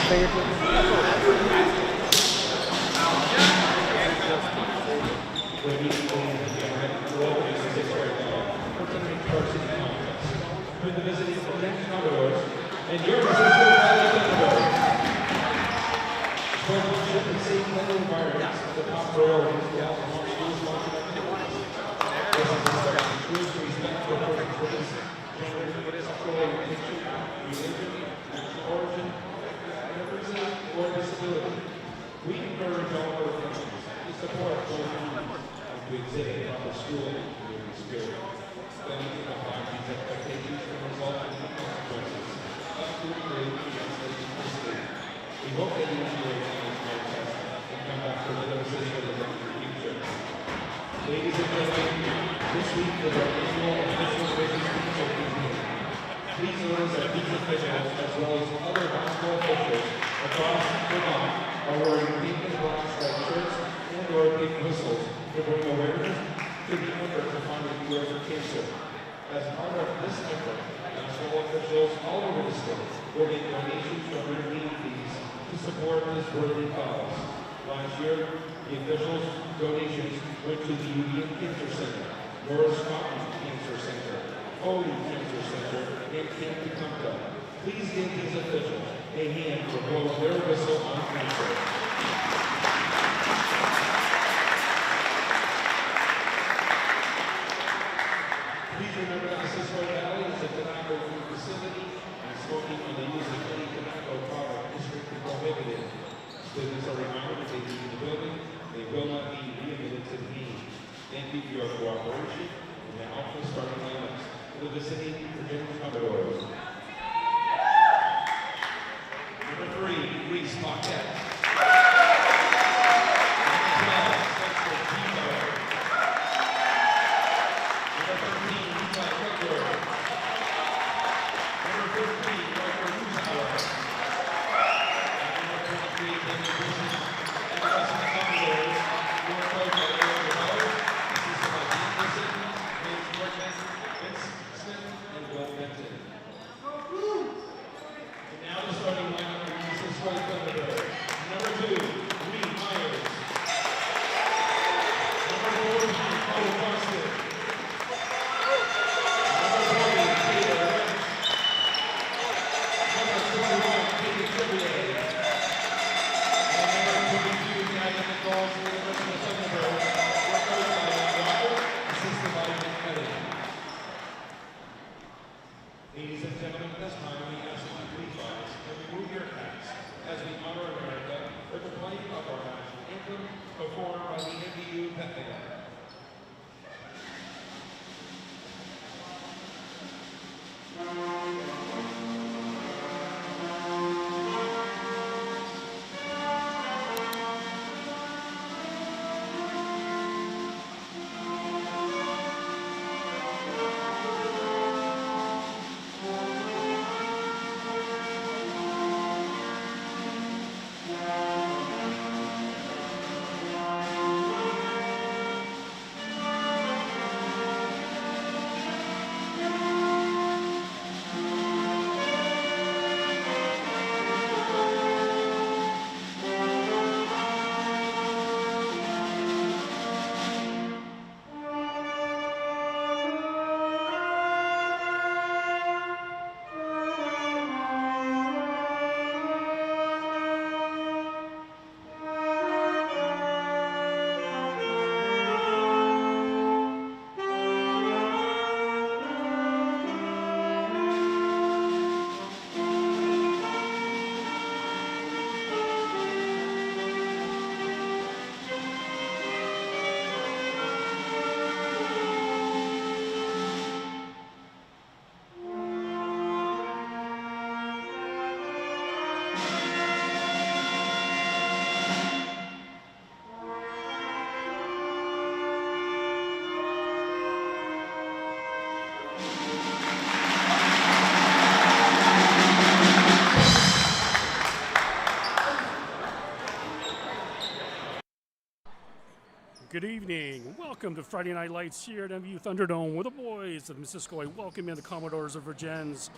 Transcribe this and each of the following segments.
And your position is Thunderbird. Sportsmanship and safe legal environments, the top priorities for all of our schools launching up the This is a start to choose to respect for person's race, gender, sexual orientation, religion, national origin, ethnicity, or disability. We encourage all our families to support both communities and to exhibit proper school and community spirit. Failing to comply with these expectations can result in consequences. We hope that you enjoy this broadcast and come back to another city of the future. Ladies and gentlemen, this week is our annual official races speech of PTA. Please notice that these officials, as well as other basketball officials across Vermont, are wearing pink and black striped shirts and/or pink whistles to bring awareness to the effort to find a cure for cancer. As part of this effort, basketball officials all over the state will make donations from their meeting fees to support this worthy cause. Last year, the officials' donations went to the Union Cancer Center, Norris Cotton Cancer Center, Foley Cancer Center, and Camp Tecumseh. Please give these officials a hand for blowing their whistle on cancer. Please remember that Cisco Valley is a tobacco-free facility, and smoking on the use of any tobacco product is strictly prohibited. Students are reminded that they leave the building, they will not be readmitted to the meeting. Thank you for your cooperation, and now for starting lineups for the vicinity Vergennes Commodores. Number 3, Reese Paquette. Ladies and gentlemen, at this time, we ask that you please rise and remove your hats as we honor America with the playing of our national anthem performed by the MVU Boys. Good evening. Welcome to Friday Night Lights here at MVU Thunderdome, where the boys of Missisquoi welcome in the Commodores of Vergennes.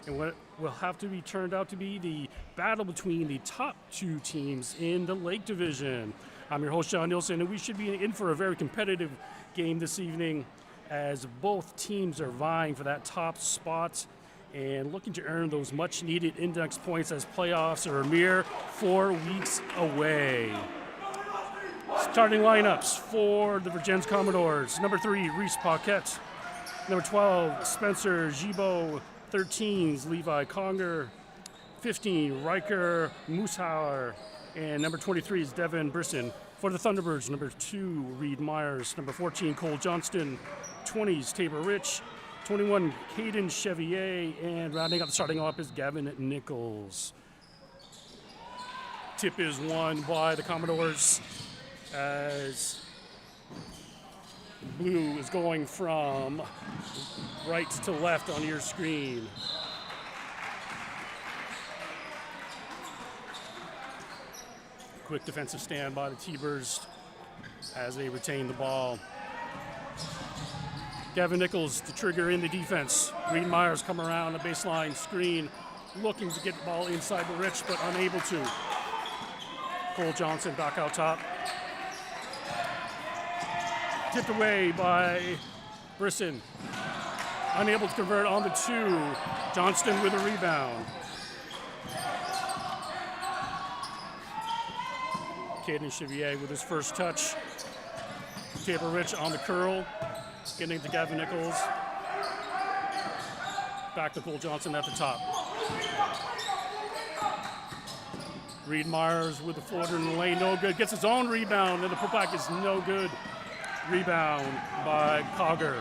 and what will have to be turned out to be the battle between the top two teams in the Lake Division. I'm your host, John Nielsen, and we should be in for a very competitive game this evening as both teams are vying for that top spot and looking to earn those much-needed index points as playoffs are a mere 4 weeks away. Starting lineups for the Vergennes Commodores. Number 3, Reese Paquette. Number 12, Spencer Gibault. 13s, Levi Conger. 15, Riker Mooshauer. And number 23 is Devin Brisson. For the Thunderbirds, number 2, Reed Myers. Number 14, Cole Johnston. 20s, Tabor Rich. 21, Caden Chevier. And rounding out the starting lineup is Gavin Nichols. Tip is won by the Commodores as blue is going from right to left on your screen. Quick defensive stand by the T-Birds as they retain the ball. Gavin Nichols to trigger in the defense. Reed Myers come around the baseline screen, looking to get the ball inside the Rich, but unable to. Cole Johnson back out top. Tipped away by Brisson. Unable to convert on the 2. Johnston with a rebound. Caden Chevier with his first touch. Tabor Rich on the curl. Getting to Gavin Nichols. Back to Cole Johnson at the top. Reed Myers with the floater in the lane, no good. Gets his own rebound, and the putback is no good. Rebound by Cogger.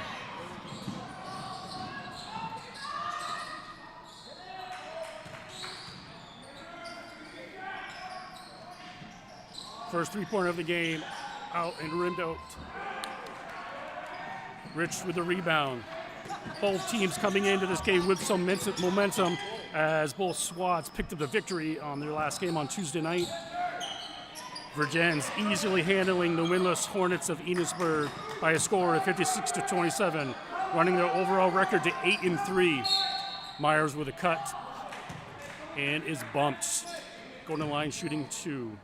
First three-pointer of the game, out and rimmed out. Rich with the rebound. Both teams coming into this game with some momentum as both squads picked up the victory on their last game on Tuesday night. Vergennes easily handling the winless Hornets of Enosburg by a score of 56-27, running their overall record to 8-3. Myers with a cut and is bumped. Going to the line shooting 2.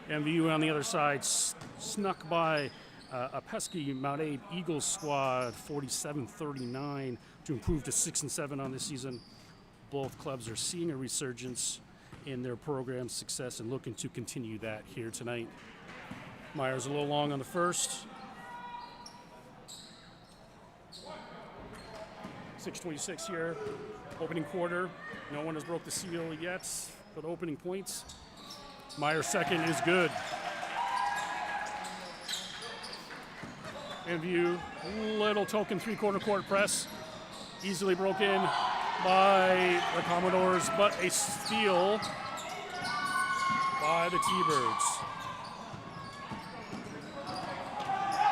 MVU on the other side snuck by a pesky Mount Abe Eagles squad, 47-39, to improve to 6-7 on this season. Both clubs are seeing a resurgence in their program's success and looking to continue that here tonight. Myers a little long on the first. 6:26 here, opening quarter. No one has broke the seal yet for the opening points. Myers' second is good. MVU, little token three-quarter court press, easily broken by the Commodores, but a steal by the T-Birds.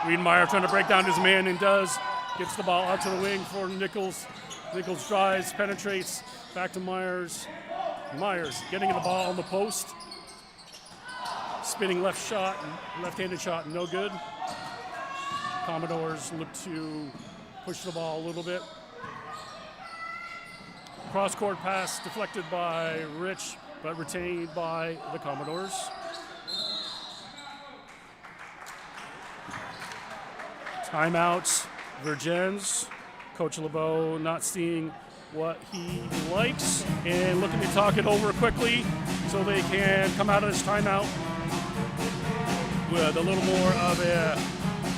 Reed Meyer trying to break down his man and does. Gets the ball out to the wing for Nichols. Nichols drives, penetrates, back to Myers. Myers getting the ball on the post. Spinning left-handed shot, no good. Commodores look to push the ball a little bit. Cross-court pass deflected by Rich, but retained by the Commodores. Timeouts, Vergennes. Coach LeBeau not seeing what he likes and looking to talk it over quickly so they can come out of this timeout with a little more of a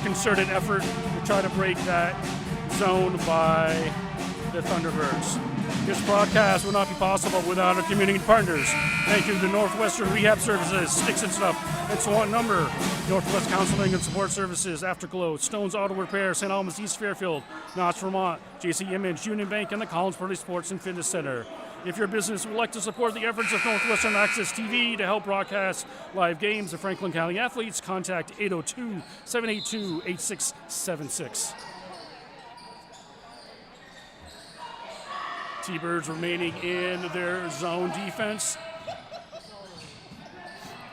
concerted effort to try to break that zone by the Thunderbirds. This broadcast would not be possible without our community partners. Thank you to Northwestern Rehab Services, Sticks and Stuff, and Swan Number, Northwest Counseling and Support Services, Afterglow, Stone's Auto Repair, St. Albans East Fairfield, Knott's Vermont, JC Image, Union Bank, and the Collins Party Sports and Fitness Center. If your business would like to support the efforts of Northwestern Access TV to help broadcast live games of Franklin County athletes, contact 802-782-8676. T-Birds remaining in their zone defense.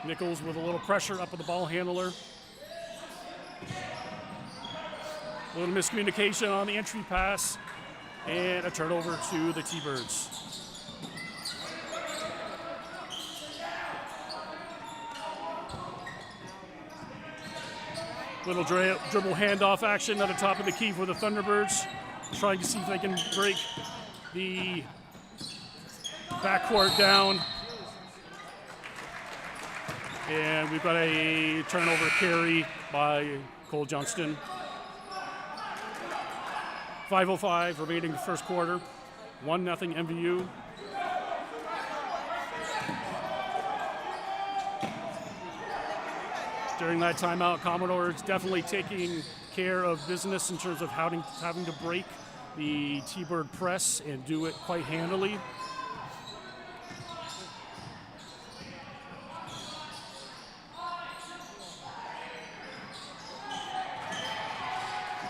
Nichols with a little pressure up at the ball handler. A little miscommunication on the entry pass. And a turnover to the T-Birds. Little dribble handoff action at the top of the key for the Thunderbirds, trying to see if they can break the backcourt down. And we've got a turnover carry by Cole Johnston. 5:05 remaining in the first quarter. 1-0 MVU. During that timeout, Commodores definitely taking care of business in terms of having to break the T-Bird press and do it quite handily.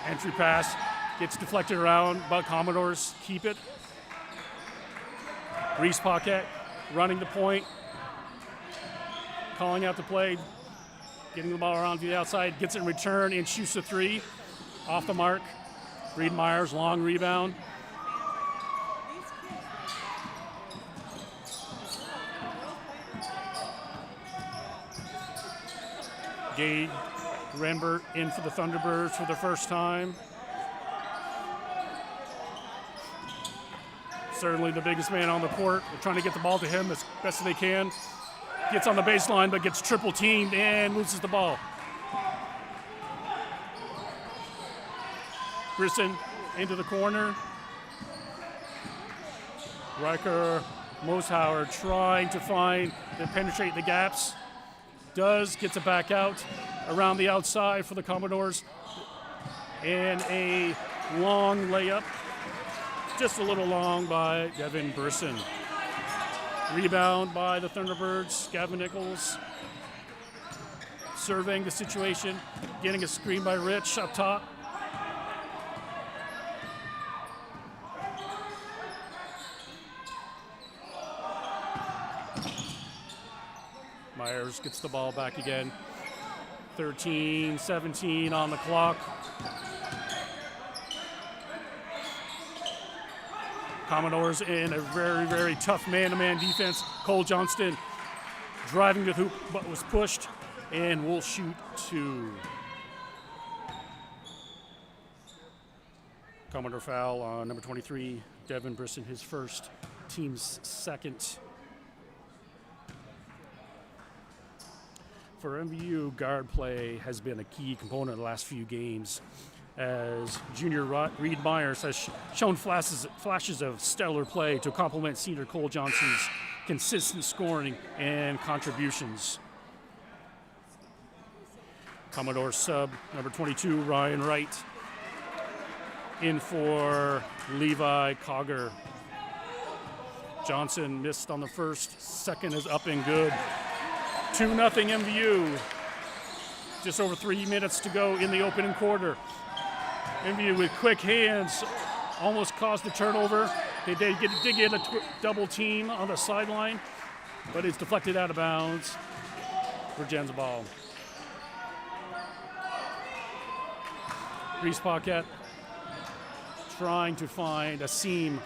Entry pass gets deflected around, but Commodores keep it. Reese Paquette running the point, calling out the play, getting the ball around to the outside, gets it in return and shoots a three. Off the mark. Reed Myers, long rebound. Gage Renbert in for the Thunderbirds for the first time. Certainly the biggest man on the court. They're trying to get the ball to him as best as they can. Gets on the baseline, but gets triple teamed and loses the ball. Brisson into the corner. Riker Moshauer trying to penetrate the gaps. Gets it back out around the outside for the Commodores. And a long layup, just a little long by Devin Brisson. Rebound by the Thunderbirds. Gavin Nichols surveying the situation, getting a screen by Rich up top. Myers gets the ball back again. 13-17 on the clock. Commodores in a very, very tough man-to-man defense. Cole Johnston driving to the hoop, but was pushed, and will shoot two. Commodore foul on number 23, Devin Brisson, his first, team's second. For MVU, guard play has been a key component of the last few games, as junior Reed Myers has shown flashes of stellar play to complement senior Cole Johnson's consistent scoring and contributions. Commodore sub, number 22, Ryan Wright, in for Levi Cogger. Johnson missed on the first, second is up and good. 2-0 MVU. Just over 3 minutes to go in the opening quarter. MVU with quick hands almost caused the turnover. They did get a double team on the sideline, but it's deflected out of bounds. Vergennes ball. Reese Paquette trying to find a seam.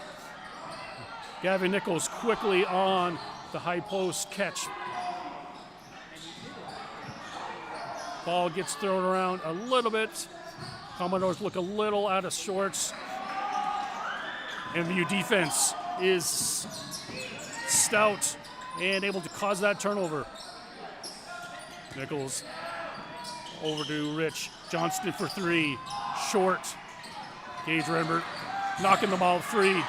Gavin Nichols quickly on the high post catch. Ball gets thrown around a little bit. Commodores look a little out of sorts. MVU defense is stout and able to cause that turnover. Nichols over to Rich. Johnston for three. Short. Gage Renbert knocking the ball free.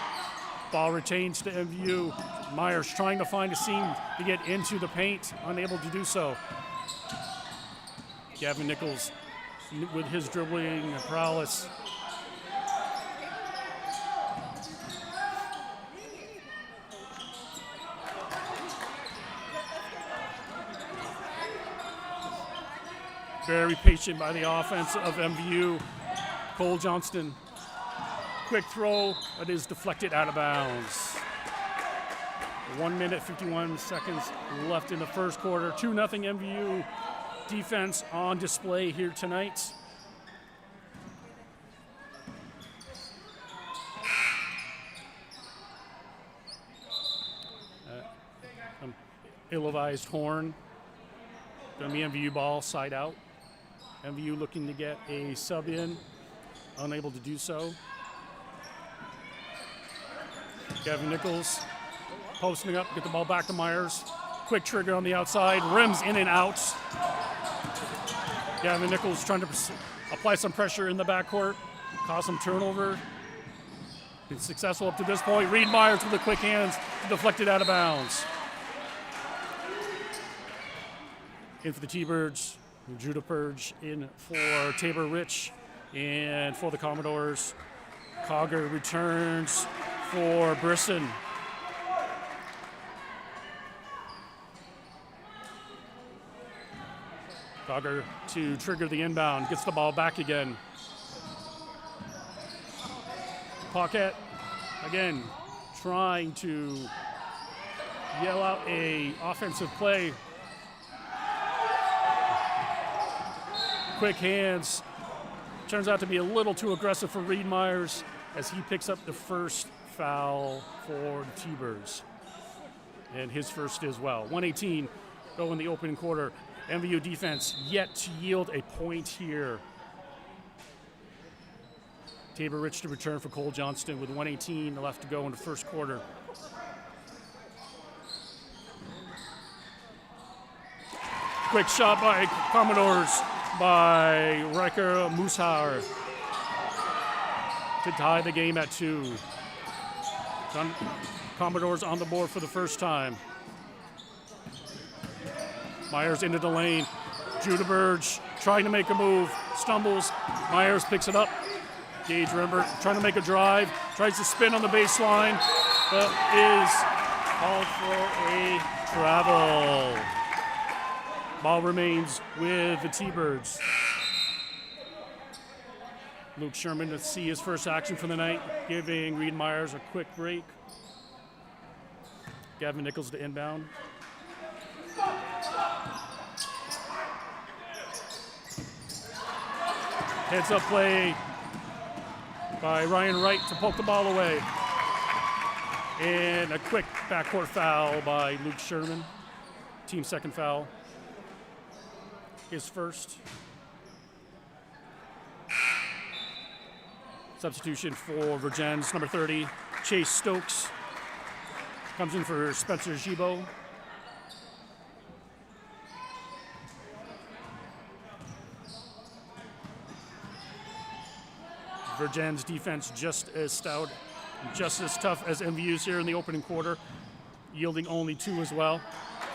Ball retains to MVU. Myers trying to find a seam to get into the paint, unable to do so. Gavin Nichols with his dribbling prowess. Very patient by the offense of MVU. Cole Johnston, quick throw, but is deflected out of bounds. 1 minute, 51 seconds left in the first quarter. 2-0 MVU. Defense on display here tonight. Ill-advised horn. Going to be MVU ball, side out. MVU looking to get a sub in. Unable to do so. Gavin Nichols posting up, get the ball back to Myers. Quick trigger on the outside, rims in and out. Gavin Nichols trying to apply some pressure in the backcourt, cause some turnover. Been successful up to this point. Reed Myers with the quick hands, deflected out of bounds. In for the T-Birds, Judah Purge in for Tabor Rich, and for the Commodores, Cogger returns for Brisson. Cogger to trigger the inbound, gets the ball back again. Paquette, again, trying to yell out a offensive play. Quick hands. Turns out to be a little too aggressive for Reed Myers as he picks up the first foul for the T-Birds. And his first as well. 118 go in the opening quarter. MVU defense yet to yield a point here. Tabor Rich to return for Cole Johnston with 118 left to go in the first quarter. Quick shot by Commodores by Riker Mooshauer to tie the game at 2. Commodores on the board for the first time. Myers into the lane. Judah Burge trying to make a move, stumbles. Myers picks it up. Gage Rembert trying to make a drive, tries to spin on the baseline, but is called for a travel. Ball remains with the T-Birds. Luke Sherman to see his first action for the night, giving Reed Myers a quick break. Gavin Nichols to inbound. Heads up play by Ryan Wright to poke the ball away. And a quick backcourt foul by Luke Sherman. Team second foul. His first. Substitution for Vergennes, number 30, Chase Stokes. Comes in for Spencer Gibault. Vergennes defense just as stout, just as tough as MVU's here in the opening quarter, yielding only 2 as well.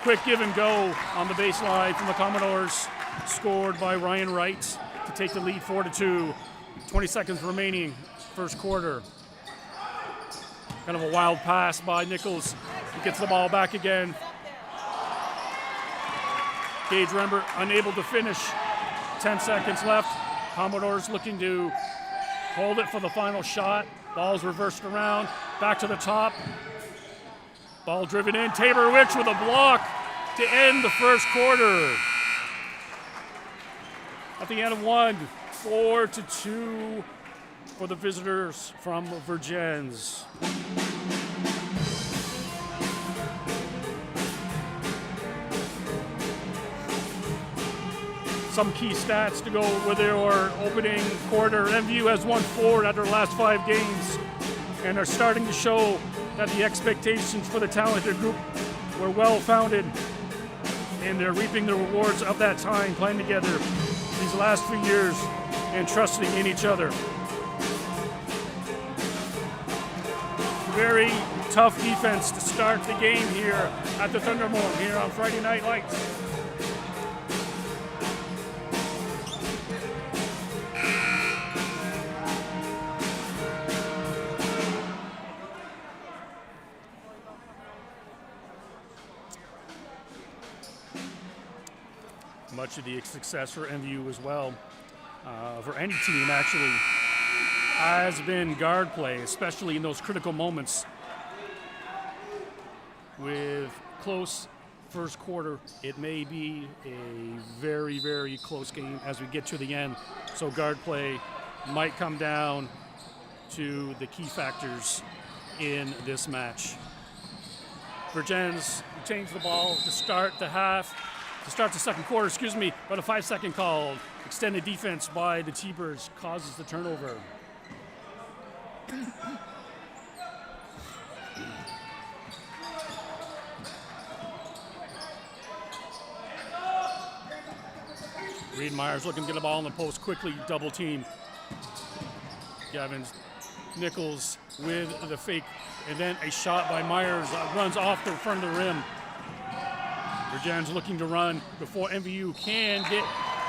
Quick give and go on the baseline from the Commodores, scored by Ryan Wright to take the lead 4-2. 20 seconds remaining, first quarter. Kind of a wild pass by Nichols. He gets the ball back again. Gage Rembert unable to finish. 10 seconds left. Commodores looking to hold it for the final shot. Ball's reversed around, back to the top. Ball driven in. Tabor Rich with a block to end the first quarter. At the end of 1, 4-2 for the visitors from Vergennes. Some key stats to go with their opening quarter. MVU has won 4 out of their last 5 games and are starting to show that the expectations for the talented group were well founded, and they're reaping the rewards of that time playing together these last few years and trusting in each other. Very tough defense to start the game here at the Thunderbird here on Friday Night Lights. Much of the success for MVU as well, for any team actually, has been guard play, especially in those critical moments. With close first quarter, it may be a very, very close game as we get to the end. So guard play might come down to the key factors in this match. Vergennes obtains the ball to start the second quarter, but a 5-second call. Extended defense by the T-Birds causes the turnover. Reed Myers looking to get the ball in the post quickly, double team. Gavin Nichols with the fake, and then a shot by Myers runs off the front of the rim. Vergennes looking to run before MVU can get,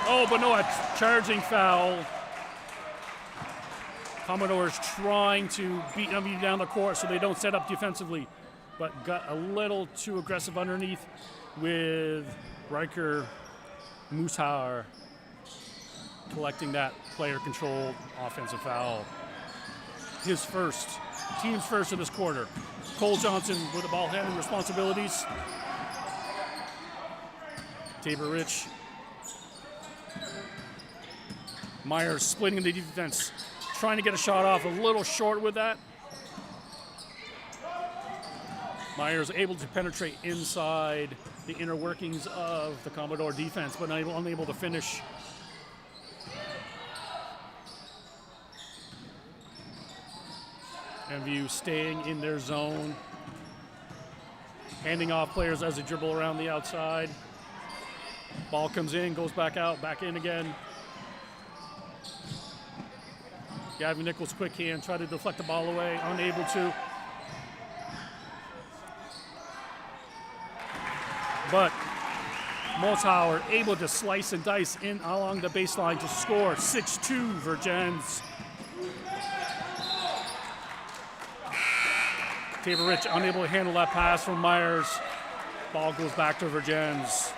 but no, a charging foul. Commodores trying to beat MVU down the court so they don't set up defensively, but got a little too aggressive underneath with Riker Mushar collecting that player-controlled offensive foul. His first, team's first of this quarter. Cole Johnson with the ball handling responsibilities. Tabor Rich. Myers splitting the defense, trying to get a shot off, a little short with that. Myers able to penetrate inside the inner workings of the Commodore defense, but unable to finish. MVU staying in their zone, handing off players as they dribble around the outside. Ball comes in, goes back out, back in again. Gavin Nichols, quick hand, try to deflect the ball away, unable to. But Moshauer able to slice and dice in along the baseline to score. 6-2 Vergennes. Tabor Rich unable to handle that pass from Myers. Ball goes back to Vergennes.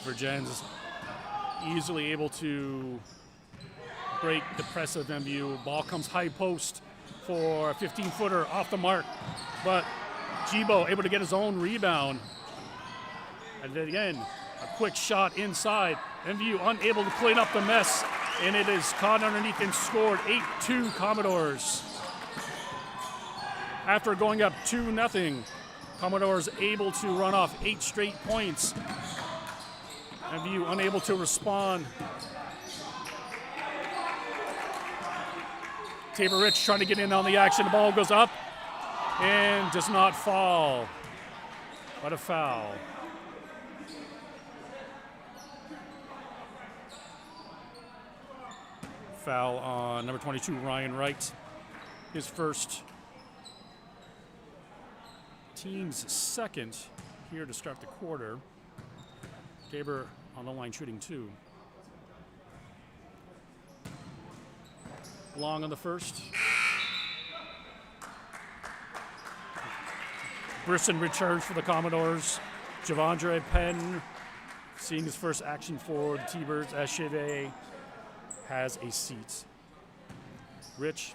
Vergennes easily able to break the press of MVU. Ball comes high post for a 15-footer off the mark, but Jibo able to get his own rebound. And then again, a quick shot inside. MVU unable to clean up the mess, and it is caught underneath and scored. 8-2 Commodores. After going up 2-0, Commodores able to run off 8 straight points. MVU unable to respond. Tabor Rich trying to get in on the action. The ball goes up and does not fall. What a foul. Foul on number 22, Ryan Wright. His first, team's second here to start the quarter. Tabor on the line shooting 2. Long on the first. Brisson returns for the Commodores. Javondre Penn seeing his first action for the T-Birds as Cheve has a seat. Rich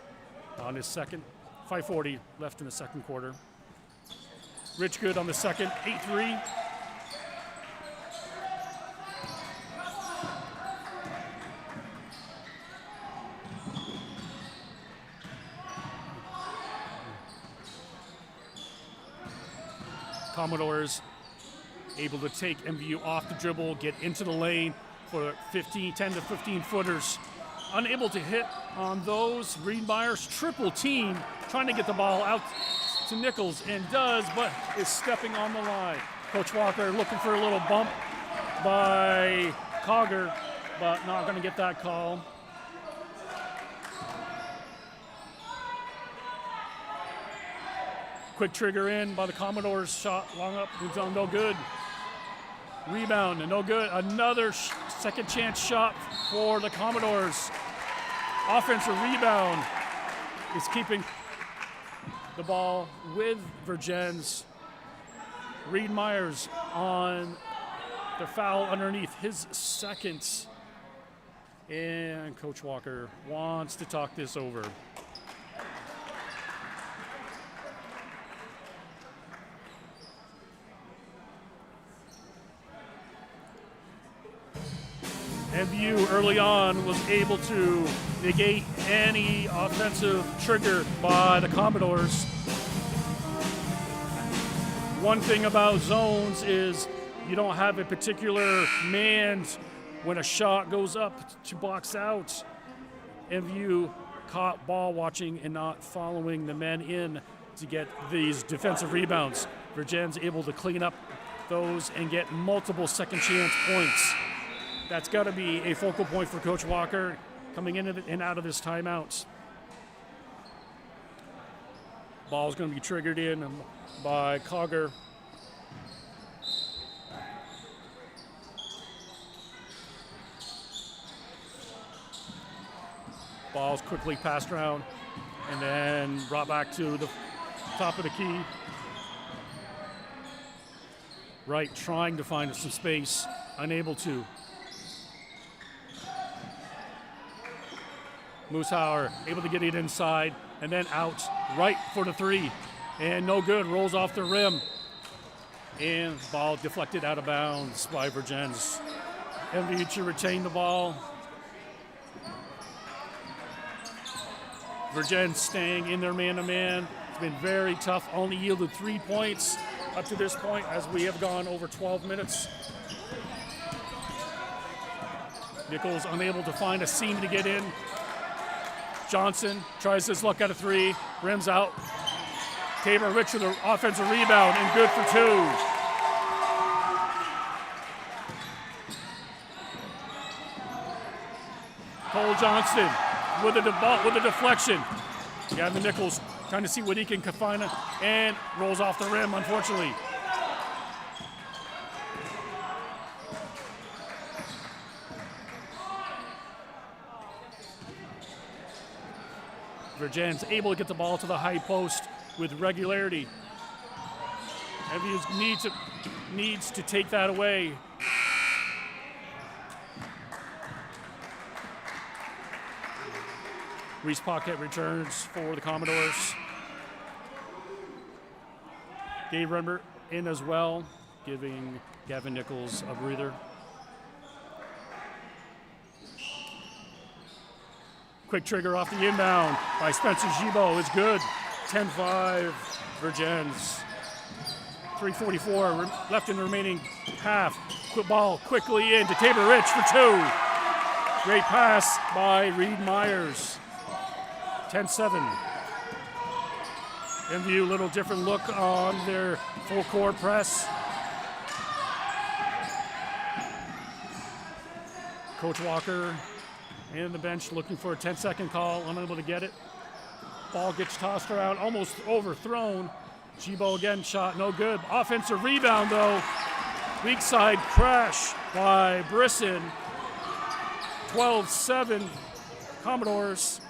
on his second. 5:40 left in the second quarter. Rich good on the second. 8-3. Commodores able to take MVU off the dribble, get into the lane for 10 to 15 footers. Unable to hit on those. Reed Myers triple team, trying to get the ball out to Nichols, and does, but is stepping on the line. Coach Walker looking for a little bump by Cogger, but not going to get that call. Quick trigger in by the Commodores, shot long up, it's on no good. Rebound, and no good. Another second chance shot for the Commodores. Offensive rebound is keeping the ball with Vergennes. Reed Myers on the foul underneath, his second. And Coach Walker wants to talk this over. MVU early on was able to negate any offensive trigger by the Commodores. One thing about zones is you don't have a particular man when a shot goes up to box out. MVU caught ball watching and not following the men in to get these defensive rebounds. Vergennes able to clean up those and get multiple second chance points. That's got to be a focal point for Coach Walker coming in and out of this timeout. Ball's going to be triggered in by Cogger. Ball's quickly passed around and then brought back to the top of the key. Wright trying to find some space, unable to. Moosehauer able to get it inside and then out. Wright for the three. And no good, rolls off the rim. And ball deflected out of bounds by Vergennes. MVU to retain the ball. Vergennes staying in their man-to-man. It's been very tough, only yielded 3 points up to this point as we have gone over 12 minutes. Nichols unable to find a seam to get in. Johnson tries his luck at a three, rims out. Tabor Rich with an offensive rebound and good for two. Cole Johnston with a deflection. Gavin Nichols trying to see what he can find and rolls off the rim, unfortunately. Vergennes able to get the ball to the high post with regularity. MVU needs to take that away. Reese Pocket returns for the Commodores. Gabe Rembert in as well, giving Gavin Nichols a breather. Quick trigger off the inbound by Spencer Gibault is good. 10-5 Vergennes. 3:44 left in the remaining half. Quick ball quickly in to Tabor Rich for two. Great pass by Reed Myers. 10-7. MVU a little different look on their full court press. Coach Walker and the bench looking for a 10-second call, unable to get it. Ball gets tossed around, almost overthrown. Gibault again, shot no good. Offensive rebound though. Weak side crash by Brisson. 12-7 Commodores.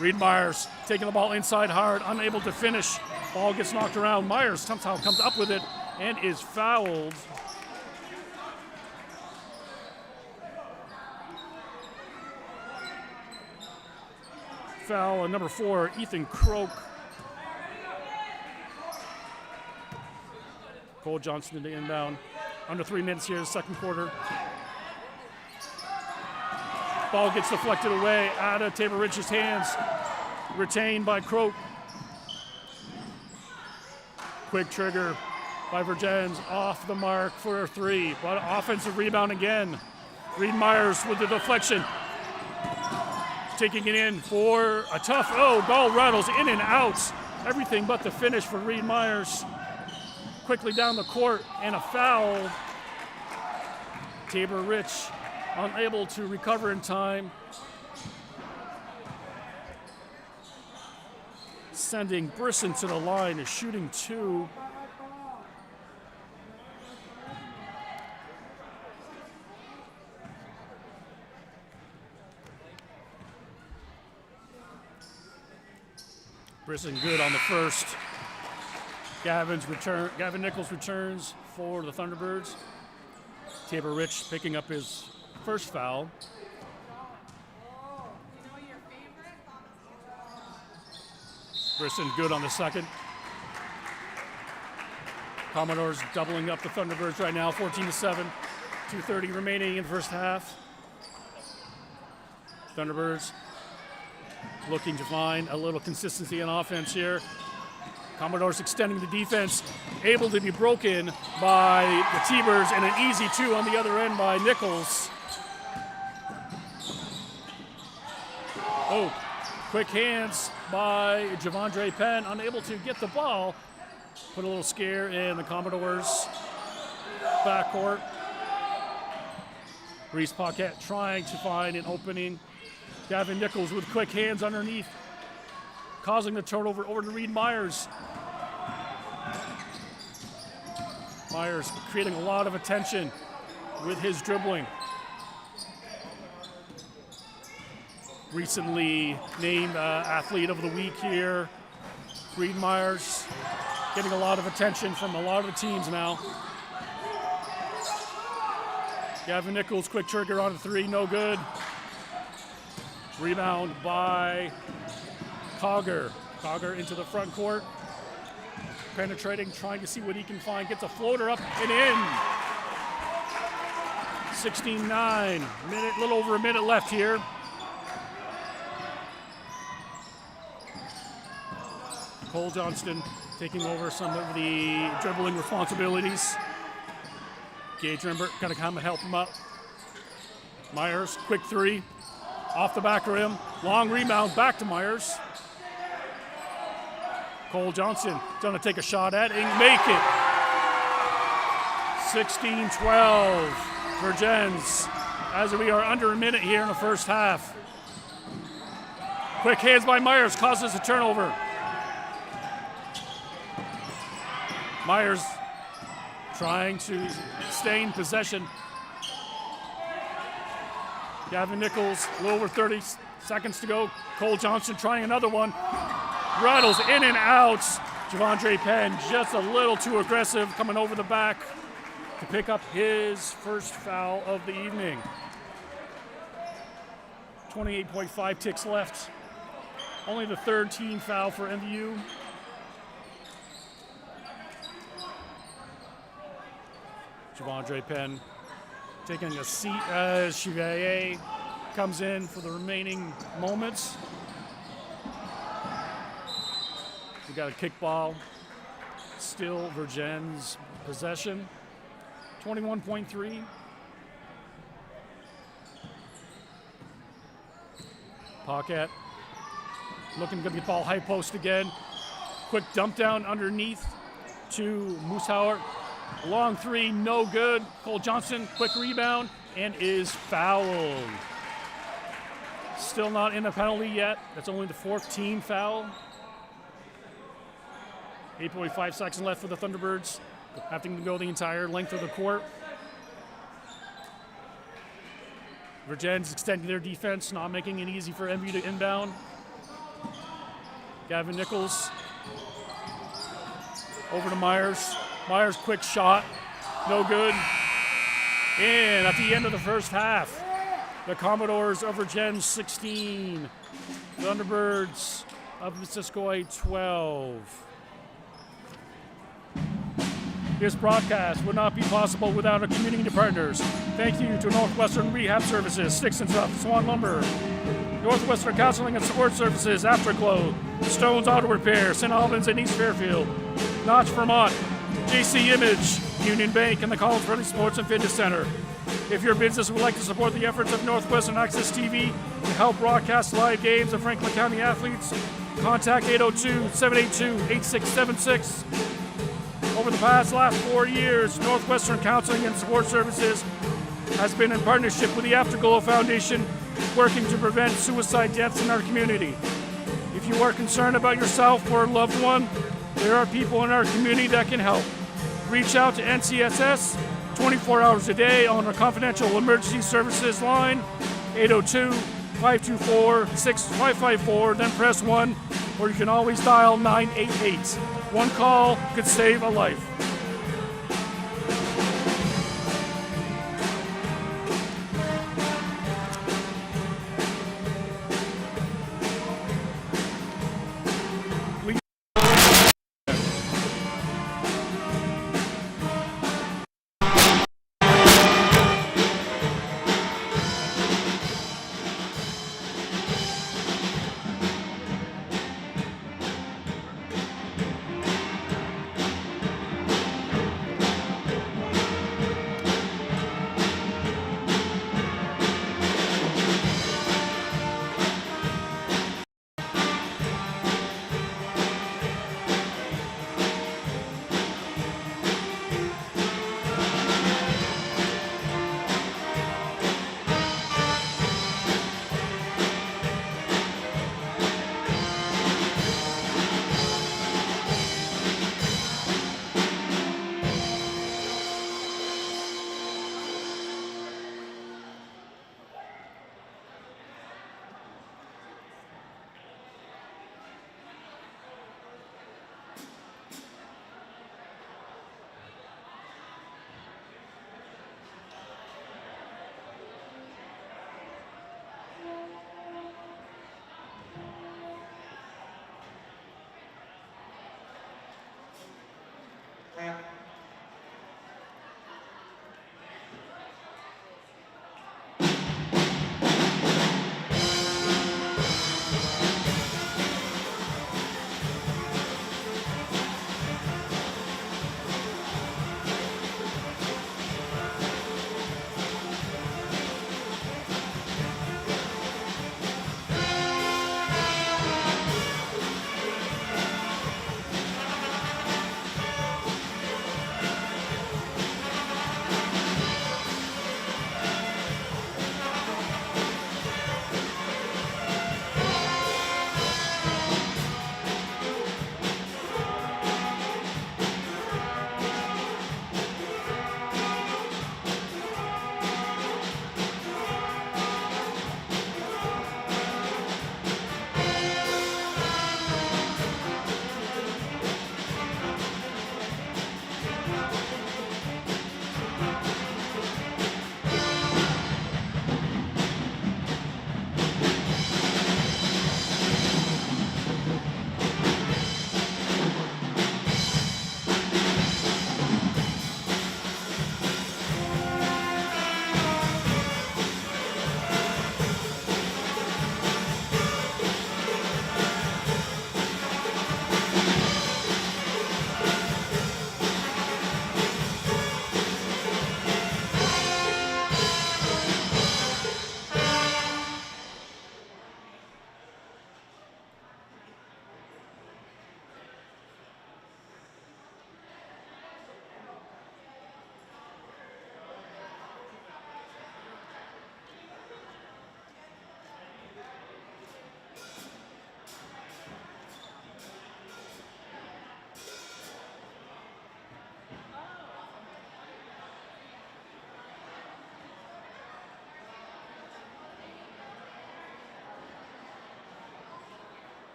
Reed Myers taking the ball inside hard, unable to finish. Ball gets knocked around. Myers somehow comes up with it and is fouled. Foul on number 4, Ethan Croak. Cole Johnson in the inbound. Under 3 minutes here, second quarter. Ball gets deflected away out of Tabor Rich's hands. Retained by Croak. Quick trigger by Vergennes off the mark for a three. But offensive rebound again. Reed Myers with the deflection. Taking it in for a tough, ball rattles in and out. Everything but the finish for Reed Myers. Quickly down the court and a foul. Tabor Rich unable to recover in time. Sending Brisson to the line, is shooting two. Brisson good on the first. Gavin Nichols returns for the Thunderbirds. Tabor Rich picking up his first foul. Brisson good on the second. Commodores doubling up the Thunderbirds right now, 14-7. 2:30 remaining in the first half. Thunderbirds looking to find a little consistency in offense here. Commodores extending the defense, able to be broken by the T-Birds, and an easy 2 on the other end by Nichols. Oh, quick hands by Javondre Penn, unable to get the ball. Put a little scare in the Commodores' backcourt. Reese Paquette trying to find an opening. Gavin Nichols with quick hands underneath, causing the turnover over to Reed Myers. Myers creating a lot of attention with his dribbling. Recently named Athlete of the Week here. Reed Myers getting a lot of attention from a lot of the teams now. Gavin Nichols, quick trigger on the 3, no good. Rebound by Cogger. Cogger into the front court. Penetrating, trying to see what he can find. Gets a floater up and in. 16-9. Little over a minute left here. Cole Johnston taking over some of the dribbling responsibilities. Gage Rembert gonna come and help him up. Myers, quick 3. Off the back rim, long rebound, back to Myers. Cole Johnson gonna take a shot at it and make it. 16-12, Vergennes, as we are under a minute here in the first half. Quick hands by Myers, causes a turnover. Myers trying to stay in possession. Gavin Nichols, a little over 30 seconds to go. Cole Johnson trying another one. Rattles in and out. Javondre Penn just a little too aggressive, coming over the back to pick up his first foul of the evening. 28.5 ticks left. Only the third team foul for MVU. Javondre Penn taking a seat as Chevalier comes in for the remaining moments. We got a kickball. Still Vergennes possession. 21.3. Paquette looking to get the ball high post again. Quick dump down underneath to Moosehauer. Long 3, no good. Cole Johnson, quick rebound, and is fouled. Still not in a penalty yet. That's only the 4th team foul. 8.5 seconds left for the Thunderbirds, having to go the entire length of the court. Vergennes extending their defense, not making it easy for MVU to inbound. Gavin Nichols over to Myers. Myers, quick shot, no good. And at the end of the first half, the Commodores of Vergennes 16, Thunderbirds of Missisquoi 12. This broadcast would not be possible without our community partners. Thank you to Northwestern Rehab Services, Sticks and Stuff, Swan Lumber, Northwestern Counseling and Support Services, Afterglow, Stone's Auto Repair, St. Albans and East Fairfield, Notch, Vermont, JC Image, Union Bank, and the College Valley Sports and Fitness Center. If your business would like to support the efforts of Northwestern Access TV to help broadcast live games of Franklin County athletes, contact 802-782-8676. Over the last 4 years, Northwestern Counseling and Support Services has been in partnership with the Afterglow Foundation, working to prevent suicide deaths in our community. If you are concerned about yourself or a loved one, there are people in our community that can help. Reach out to NCSS 24 hours a day on our confidential emergency services line, 802-524-6554, then press 1, or you can always dial 988. One call could save a life.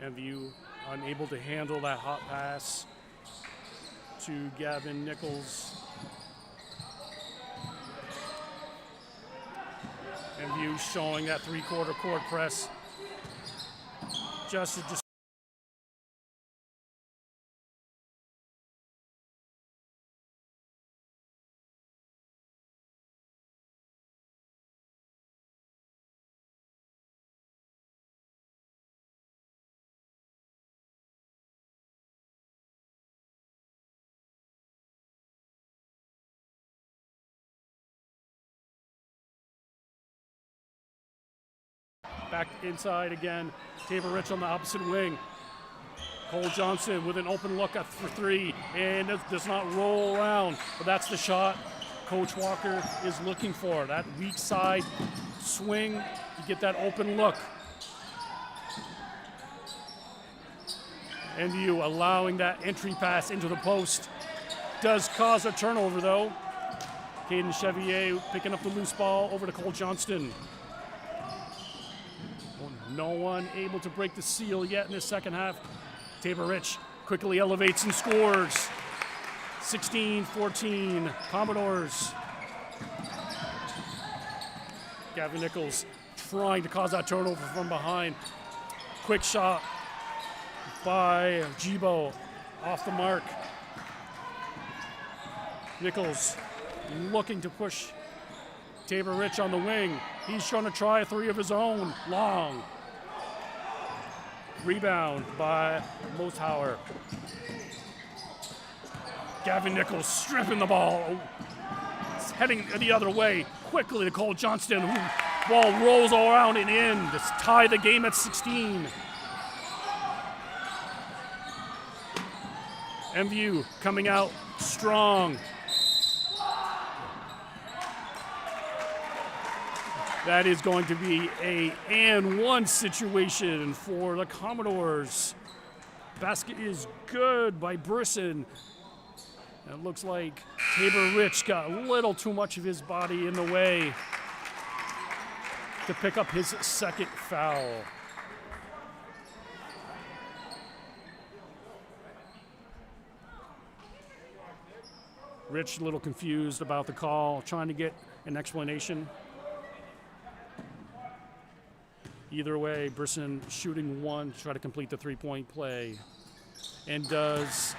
MVU unable to handle that hot pass to Gavin Nichols. MVU showing that three-quarter court press. Just back inside again. Tabor Rich on the opposite wing. Cole Johnson with an open look up for three, and it does not roll around. But that's the shot Coach Walker is looking for. That weak side swing to get that open look. MVU allowing that entry pass into the post. Does cause a turnover though. Caden Chevier picking up the loose ball over to Cole Johnston. No one able to break the seal yet in the second half. Tabor Rich quickly elevates and scores. 16-14, Commodores. Gavin Nichols trying to cause that turnover from behind. Quick shot by Jibo off the mark. Nichols looking to push Tabor Rich on the wing. He's trying to try a three of his own, long. Rebound by Mothauer. Gavin Nichols stripping the ball. It's heading the other way quickly to Cole Johnston, who ball rolls all around and in to tie the game at 16. MVU coming out strong. That is going to be a and one situation for the Commodores. Basket is good by Brisson. It looks like Tabor Rich got a little too much of his body in the way to pick up his second foul. Rich a little confused about the call, trying to get an explanation. Either way, Brisson shooting one to try to complete the three-point play. And does.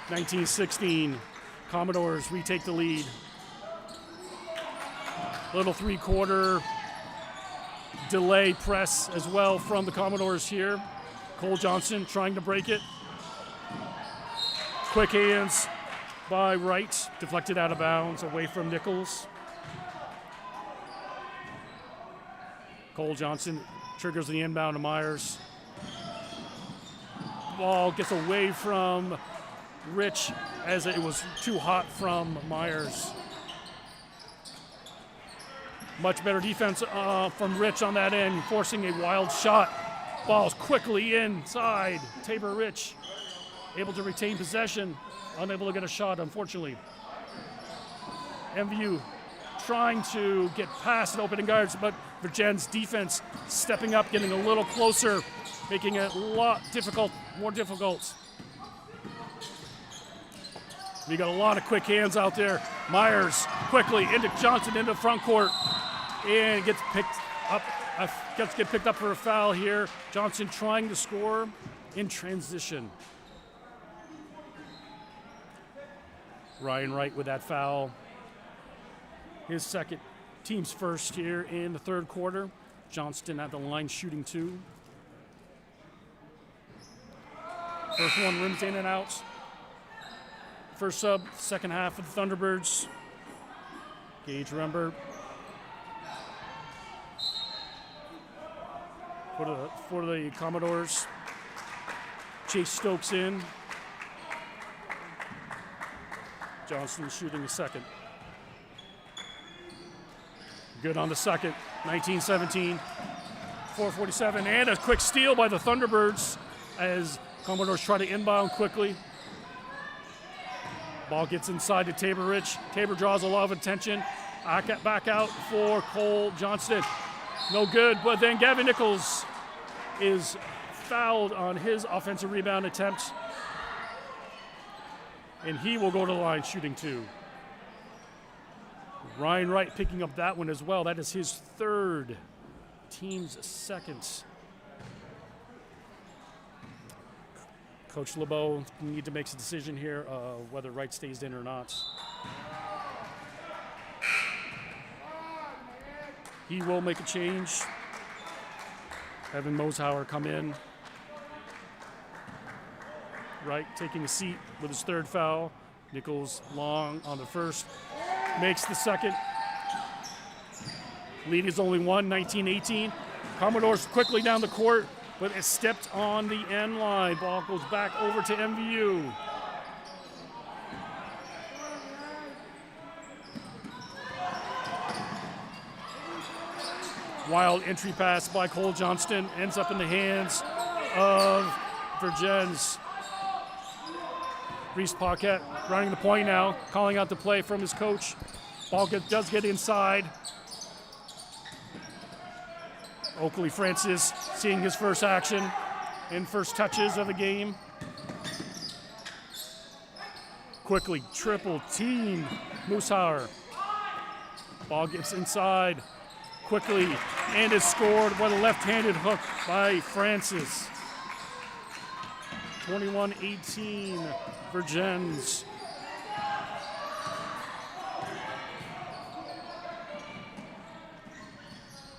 19-16, Commodores retake the lead. Little three-quarter delay press as well from the Commodores here. Cole Johnson trying to break it. Quick hands by Wright, deflected out of bounds away from Nichols. Cole Johnson triggers the inbound to Myers. Ball gets away from Rich as it was too hot from Myers. Much better defense from Rich on that end, forcing a wild shot. Ball's quickly inside. Tabor Rich able to retain possession, unable to get a shot, unfortunately. MVU trying to get past the opening guards, but Vergennes defense stepping up, getting a little closer, making it a lot more difficult. We got a lot of quick hands out there. Myers quickly into Johnson into front court, and gets picked up. Gets picked up for a foul here. Johnson trying to score in transition. Ryan Wright with that foul. His second, team's first here in the third quarter. Johnston at the line shooting two. First one rims in and out. First sub, second half of the Thunderbirds. Gage Rember for the Commodores. Chase Stokes in. Johnston shooting the second. Good on the second. 19-17. 4:47, and a quick steal by the Thunderbirds as Commodores try to inbound quickly. Ball gets inside to Tabor Rich. Tabor draws a lot of attention. Back out for Cole Johnston. No good, but then Gavin Nichols is fouled on his offensive rebound attempt. And he will go to the line shooting 2. Ryan Wright picking up that one as well. That is his 3rd, team's 2nd. Coach LeBeau need to make a decision here whether Wright stays in or not. He will make a change. Having Moshauer come in. Wright taking a seat with his 3rd foul. Nichols long on the 1st. Makes the 2nd. Lead is only 1, 19-18. Commodores quickly down the court, but it stepped on the end line. Ball goes back over to MVU. Wild entry pass by Cole Johnston ends up in the hands of Vergennes. Reese Paquette running the point now, calling out the play from his coach. Ball does get inside. Oakley Francis seeing his first action and first touches of the game. Quickly triple team Moshauer. Ball gets inside quickly and is scored with a left-handed hook by Francis. 21-18, Vergennes.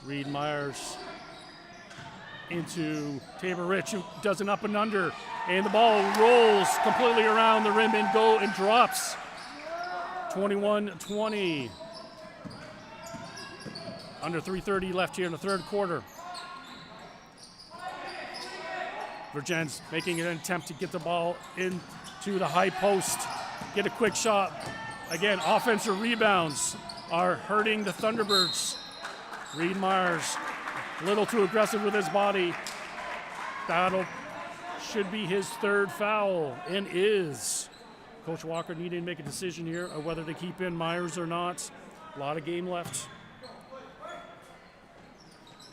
Reed Myers into Tabor Rich, who does an up and under, and the ball rolls completely around the rim and drops. 21-20. Under 3:30 left here in the 3rd quarter. Vergennes making an attempt to get the ball into the high post, get a quick shot. Again, offensive rebounds are hurting the Thunderbirds. Reed Myers, a little too aggressive with his body. That'll should be his 3rd foul, and is. Coach Walker needing to make a decision here of whether to keep in Myers or not. A lot of game left.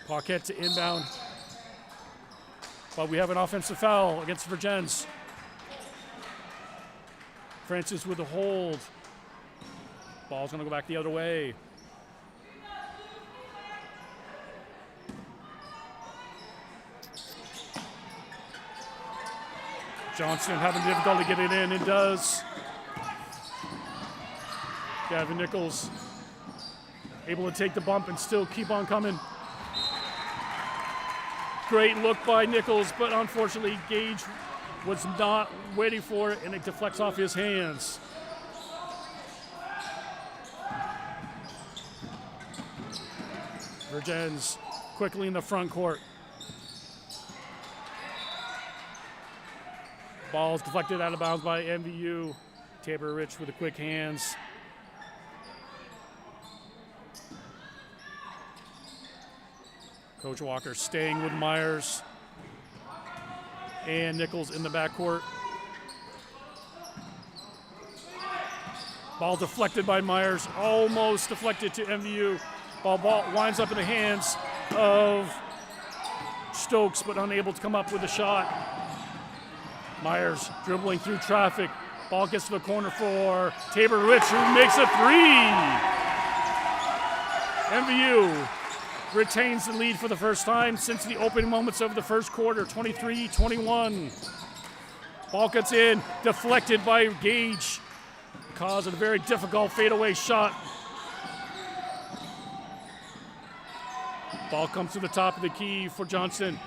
Paquette to inbound. But we have an offensive foul against Vergennes. Francis with a hold. Ball's gonna go back the other way. Johnson having difficulty getting it in, and does. Gavin Nichols able to take the bump and still keep on coming. Great look by Nichols, but unfortunately Gage was not waiting for it, and it deflects off his hands. Vergennes quickly in the front court. Ball's deflected out of bounds by MVU. Tabor Rich with the quick hands. Coach Walker staying with Myers and Nichols in the backcourt. Ball deflected by Myers, almost deflected to MVU. Ball winds up in the hands of Stokes, but unable to come up with a shot. Myers dribbling through traffic. Ball gets to the corner for Tabor Rich, who makes a 3. MVU retains the lead for the first time since the opening moments of the first quarter, 23-21. Ball gets in, deflected by Gage, causing a very difficult fadeaway shot. Ball comes to the top of the key for Johnson.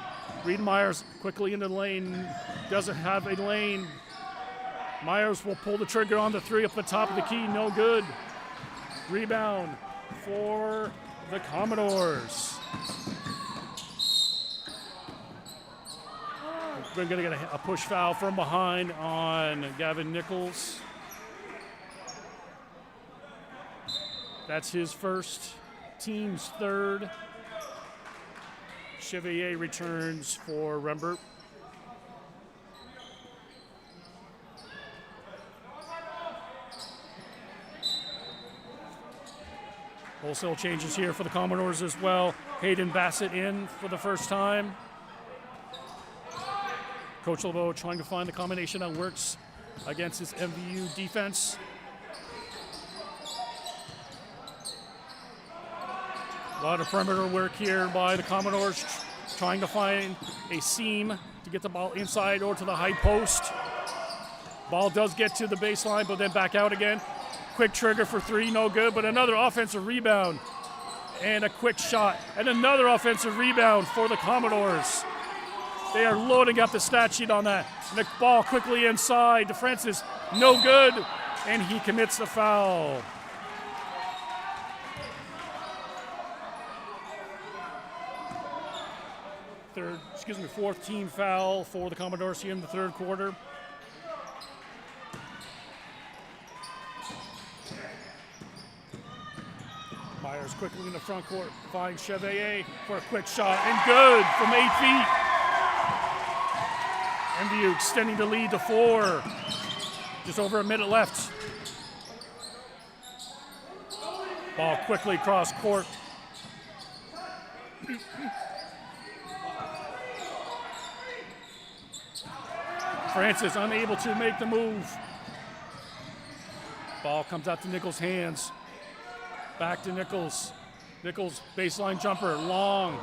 Reed Myers quickly into the lane, doesn't have a lane. Myers will pull the trigger on the 3 up the top of the key, no good. Rebound for the Commodores. We're going to get a push foul from behind on Gavin Nichols. That's his first, team's 3rd. Chevalier returns for Rembert. Wholesale changes here for the Commodores as well. Hayden Bassett in for the first time. Coach LeBeau trying to find the combination that works against this MVU defense. A lot of perimeter work here by the Commodores, trying to find a seam to get the ball inside or to the high post. Ball does get to the baseline, but then back out again. Quick trigger for three, no good, but another offensive rebound. And a quick shot, and another offensive rebound for the Commodores. They are loading up the stat sheet on that. And the ball quickly inside to Francis, no good, and he commits the foul. Fourth team foul for the Commodores here in the third quarter. Myers quickly in the front court, finds Chevalier for a quick shot, and good from 8 feet. MVU extending the lead to 4. Just over a minute left. Ball quickly cross court. Francis unable to make the move. Ball comes out to Nichols' hands. Back to Nichols. Nichols, baseline jumper, long.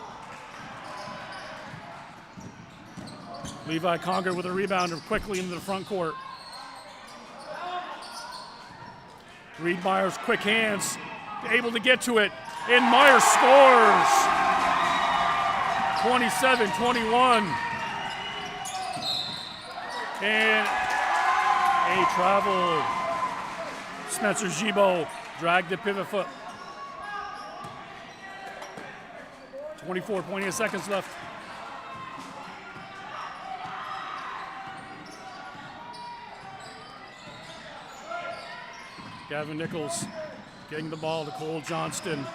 Levi Conger with a rebound quickly into the front court. Reed Myers, quick hands, able to get to it, and Myers scores. 27-21. And a travel. Spencer Gibault dragged the pivot foot. 24.8 seconds left. Gavin Nichols getting the ball to Cole Johnston.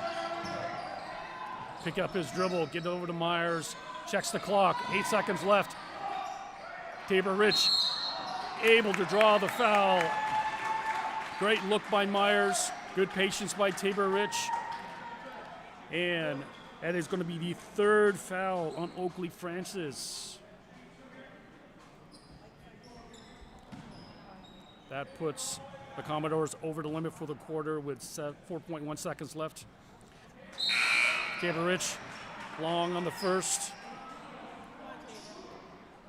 Pick up his dribble, get it over to Myers, checks the clock, 8 seconds left. Tabor Rich able to draw the foul. Great look by Myers, good patience by Tabor Rich. And that is going to be the third foul on Oakley Francis. That puts the Commodores over the limit for the quarter with 4.1 seconds left. Tabor Rich, long on the first.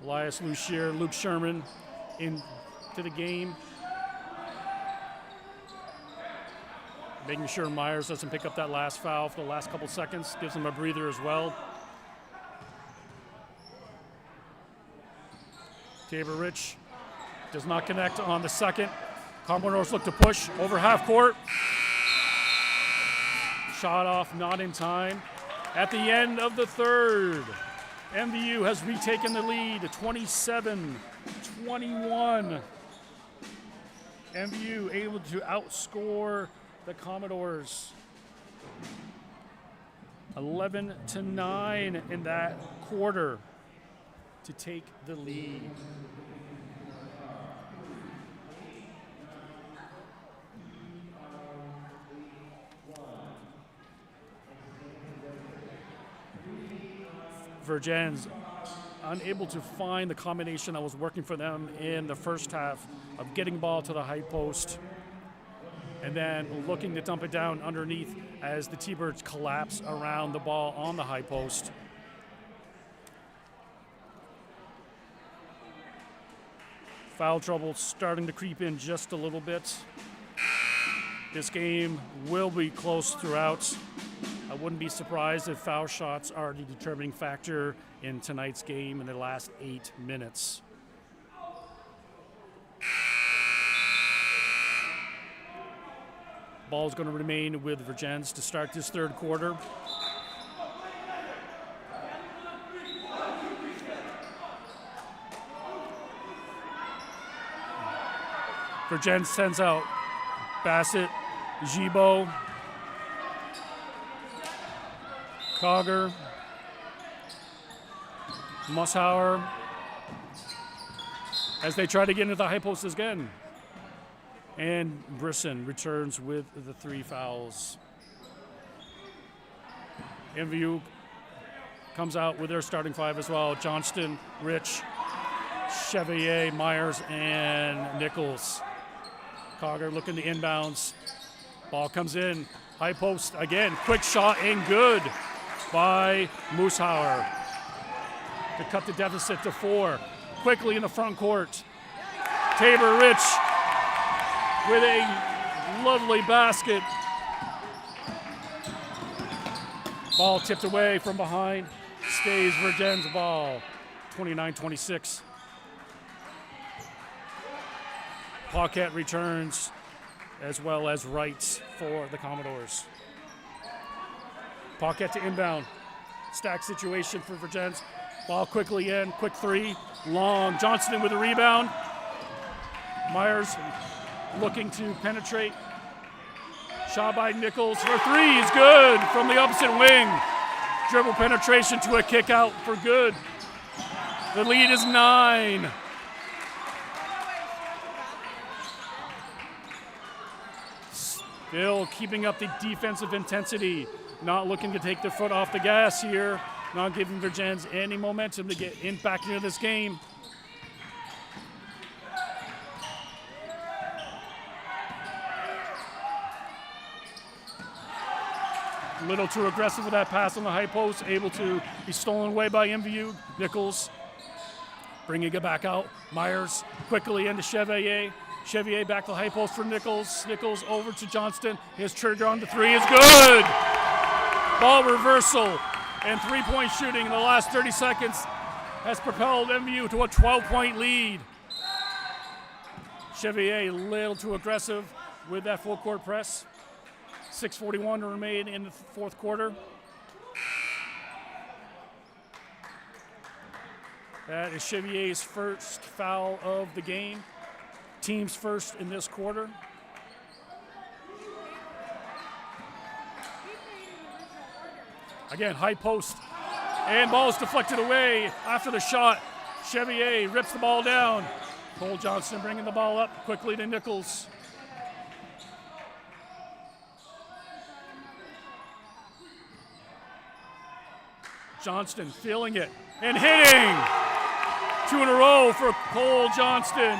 Elias Lucier, Luke Sherman into the game. Making sure Myers doesn't pick up that last foul for the last couple seconds. Gives him a breather as well. Tabor Rich does not connect on the second. Commodores look to push over half court. Shot off, not in time. At the end of the third, MVU has retaken the lead, 27-21. MVU able to outscore the Commodores 11-9 in that quarter to take the lead. Vergennes unable to find the combination that was working for them in the first half of getting ball to the high post and then looking to dump it down underneath as the T-Birds collapse around the ball on the high post. Foul trouble starting to creep in just a little bit. This game will be close throughout. I wouldn't be surprised if foul shots are the determining factor in tonight's game in the last 8 minutes. Ball is going to remain with Vergennes to start this third quarter. Vergennes sends out Bassett, Gibault, Cogger, Musshauer, as they try to get into the high post again. And Brisson returns with the 3 fouls. MVU comes out with their starting 5 as well. Johnston, Rich, Chevalier, Myers, and Nichols. Cogger looking to inbounds. Ball comes in. High post again. Quick shot and good by Moosehauer to cut the deficit to 4. Quickly in the front court. Tabor Rich with a lovely basket. Ball tipped away from behind. Stays Vergennes ball. 29-26. Paquette returns, as well as Wrights for the Commodores. Paquette to inbound. Stack situation for Vergennes. Ball quickly in, quick 3, long. Johnston with a rebound. Myers looking to penetrate. Shot by Nichols for 3 is good from the opposite wing. Dribble penetration to a kick out for good. The lead is 9. Still keeping up the defensive intensity. Not looking to take their foot off the gas here. Not giving Vergennes any momentum to get back into this game. A little too aggressive with that pass on the high post. Able to be stolen away by MVU. Nichols bringing it back out. Myers quickly into Chevalier. Chevalier back to the high post for Nichols. Nichols over to Johnston. His trigger on the 3 is good. Ball reversal and 3-point shooting in the last 30 seconds has propelled MVU to a 12-point lead. Chevalier a little too aggressive with that full court press. 6:41 to remain in the fourth quarter. That is Chevalier's first foul of the game. Team's first in this quarter. Again, high post. And ball is deflected away after the shot. Chevalier rips the ball down. Cole Johnston bringing the ball up quickly to Nichols. Johnston feeling it and hitting. 2 in a row for Cole Johnston.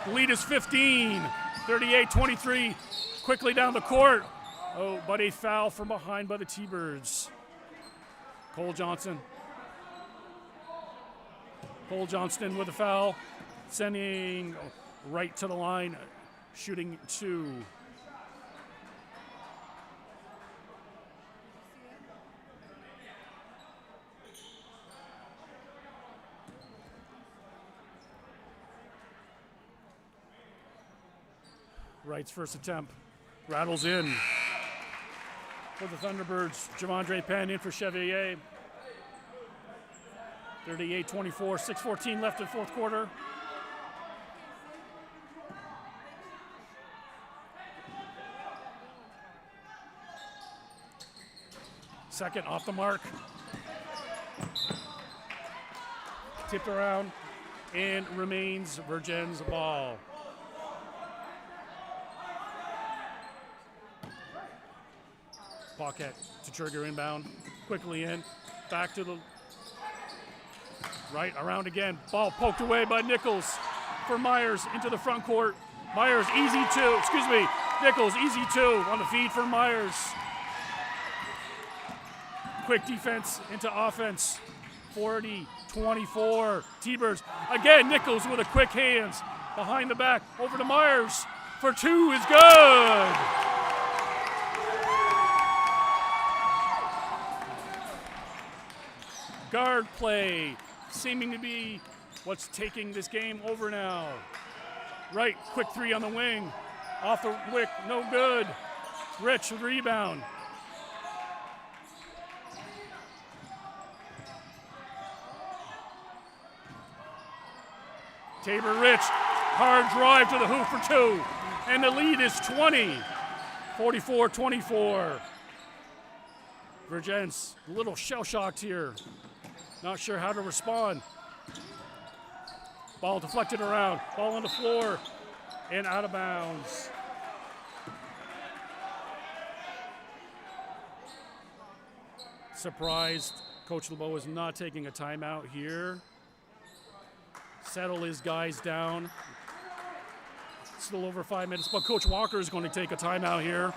The lead is 15, 38-23. Quickly down the court. Oh, but a foul from behind by the T-Birds. Cole Johnston with a foul, sending right to the line, shooting 2. Wright's first attempt rattles in for the Thunderbirds. Javondre Penn in for Chevalier. 38-24, 6:14 left in fourth quarter. Second off the mark. Tipped around and remains Vergennes ball. Paquette to trigger inbound. Quickly in. Back to the right, around again. Ball poked away by Nichols for Myers into the front court. Myers easy 2. Nichols easy 2 on the feed for Myers. Quick defense into offense. 40-24. T-Birds. Again, Nichols with a quick hands. Behind the back. Over to Myers for 2 is good. Guard play seeming to be what's taking this game over now. Right, quick 3 on the wing. Off the wick, no good. Rich with rebound. Tabor Rich, hard drive to the hoop for 2. And the lead is 20, 44-24. Vergennes, a little shell-shocked here. Not sure how to respond. Ball deflected around. Ball on the floor and out of bounds. Surprised Coach LeBeau is not taking a timeout here. settle his guys down. Still over 5 minutes, but Coach Walker is going to take a timeout here.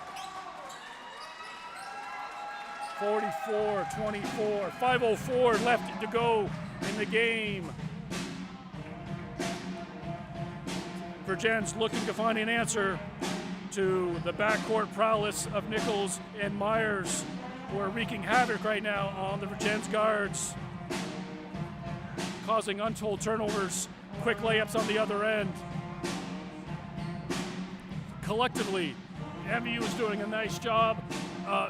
44-24, 5:04 left to go in the game. Vergennes looking to find an answer to the backcourt prowess of Nichols and Myers, who are wreaking havoc right now on the Vergennes guards, causing untold turnovers, quick layups on the other end. Collectively, MVU is doing a nice job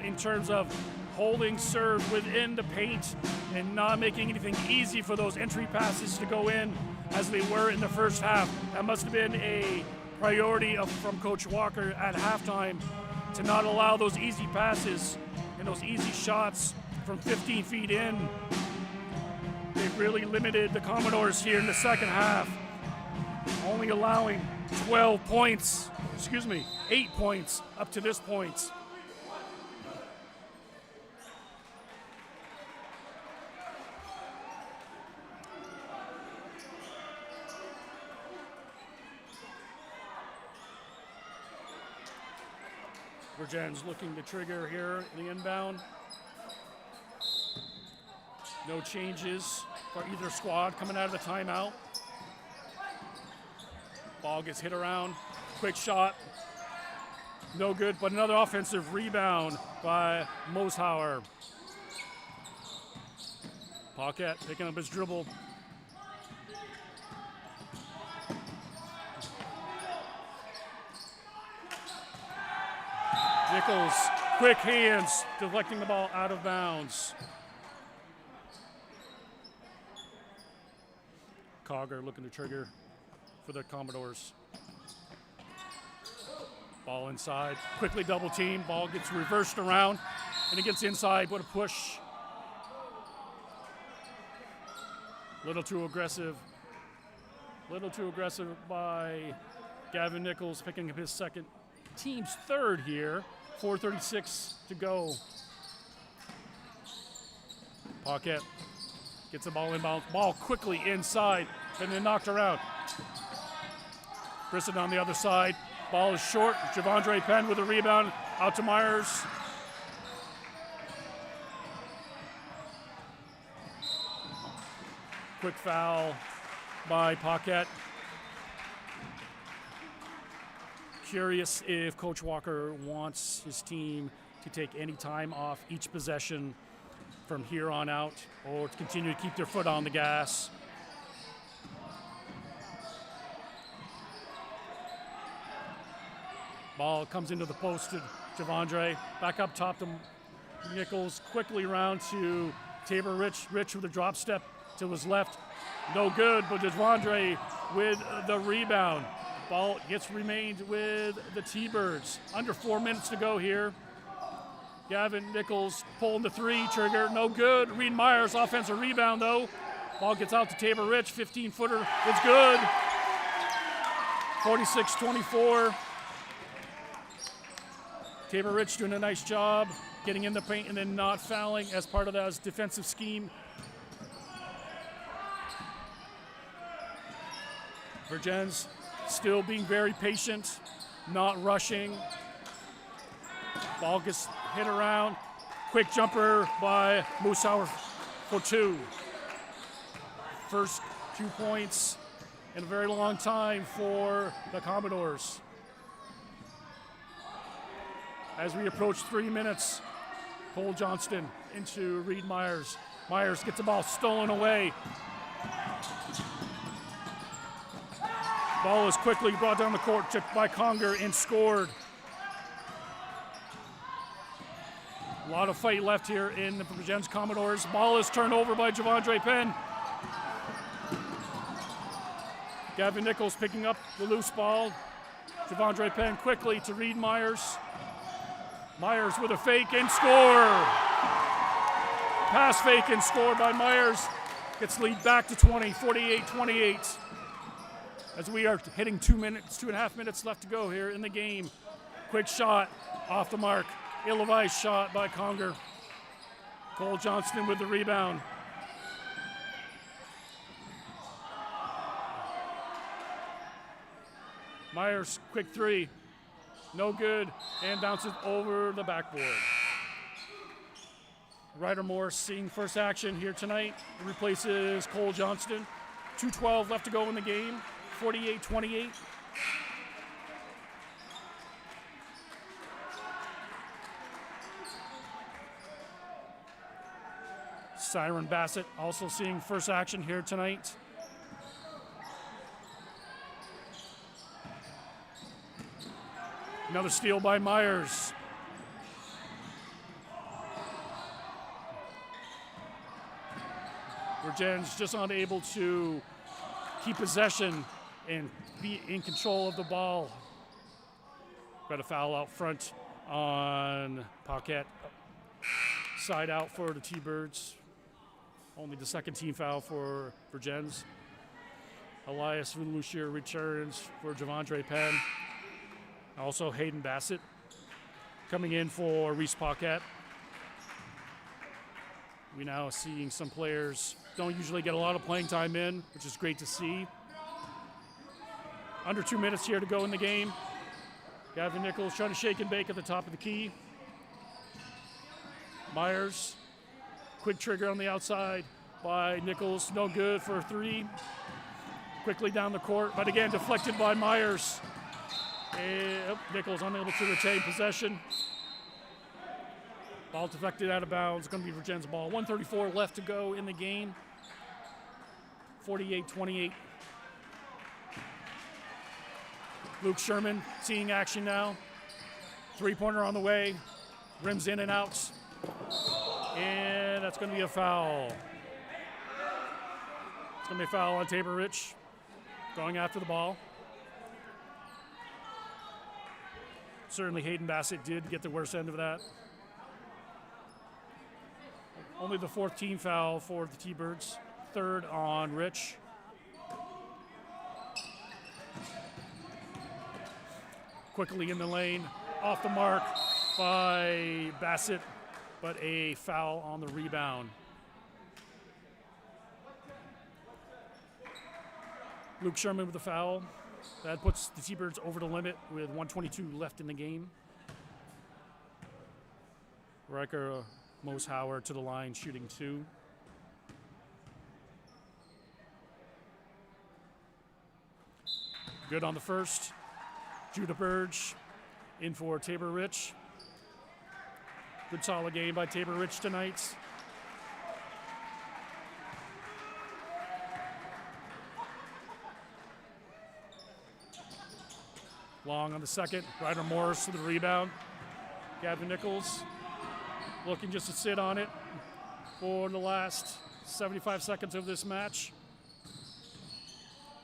in terms of holding serve within the paint and not making anything easy for those entry passes to go in as they were in the first half. That must have been a priority from Coach Walker at halftime to not allow those easy passes and those easy shots from 15 feet in. They've really limited the Commodores here in the second half, only allowing 8 points up to this point. Vergennes looking to trigger here in the inbound. No changes for either squad coming out of the timeout. Ball gets hit around. Quick shot. No good, but another offensive rebound by Moshauer. Paquette picking up his dribble. Nichols, quick hands, deflecting the ball out of bounds. Cogger looking to trigger for the Commodores. Ball inside, quickly double team. Ball gets reversed around, and it gets inside. What a push. Little too aggressive by Gavin Nichols, picking up his second, team's third here. 4:36 to go. Paquette gets the ball inbound. Ball quickly inside, and then knocked around. Brisson on the other side. Ball is short. Javondre Penn with a rebound. Out to Myers. Quick foul by Paquette. Curious if Coach Walker wants his team to take any time off each possession from here on out, or to continue to keep their foot on the gas. Ball comes into the post to Javondre. Back up top to Nichols. Quickly around to Tabor Rich. Rich with a drop step to his left. No good, but Javondre with the rebound. Ball gets remained with the T-Birds. Under 4 minutes to go here. Gavin Nichols pulling the three, trigger, no good. Reed Myers, offensive rebound though. Ball gets out to Tabor Rich, 15-footer, it's good. 46-24. Tabor Rich doing a nice job getting in the paint and then not fouling as part of that defensive scheme. Vergennes still being very patient, not rushing. Ball gets hit around. Quick jumper by Moshauer for two. First 2 points in a very long time for the Commodores. As we approach 3 minutes, Cole Johnston into Reed Myers. Myers gets the ball stolen away. Ball is quickly brought down the court, checked by Conger and scored. A lot of fight left here in the Vergennes Commodores. Ball is turned over by Javondre Penn. Gavin Nichols picking up the loose ball. Javondre Penn quickly to Reed Myers. Myers with a fake and score. Pass fake and score by Myers. Gets lead back to 20, 48-28. As we are hitting 2 minutes, 2.5 minutes left to go here in the game. Quick shot off the mark. Ill-advised shot by Conger. Cole Johnston with the rebound. Myers, quick three. No good, and bounces over the backboard. Ryder Morris seeing first action here tonight. Replaces Cole Johnston. 2:12 left to go in the game. 48-28. Siren Bassett also seeing first action here tonight. Another steal by Myers. Vergennes just unable to keep possession and be in control of the ball. Got a foul out front on Paquette. Side out for the T-Birds. Only the second team foul for Vergennes. Elias Lucier returns for Javondre Penn. Also Hayden Bassett coming in for Reese Paquette. We now seeing some players don't usually get a lot of playing time in, which is great to see. Under 2 minutes here to go in the game. Gavin Nichols trying to shake and bake at the top of the key. Myers, quick trigger on the outside by Nichols, no good for a three. Quickly down the court, but again deflected by Myers. And Nichols unable to retain possession. Ball deflected out of bounds. It's going to be Vergennes' ball. 1:34 left to go in the game. 48-28. Luke Sherman seeing action now. Three-pointer on the way. Rims in and out. And that's going to be a foul. It's going to be a foul on Tabor Rich. Going after the ball. Certainly Hayden Bassett did get the worst end of that. Only the fourth team foul for the T-Birds. Third on Rich. Quickly in the lane. Off the mark by Bassett, but a foul on the rebound. Luke Sherman with the foul. That puts the T-Birds over the limit with 1:22 left in the game. Riker Mose Howard to the line, shooting two. Good on the first. Judah Burge in for Tabor Rich. Good solid game by Tabor Rich tonight. Long on the second. Ryder Morris to the rebound. Gavin Nichols looking just to sit on it for the last 75 seconds of this match.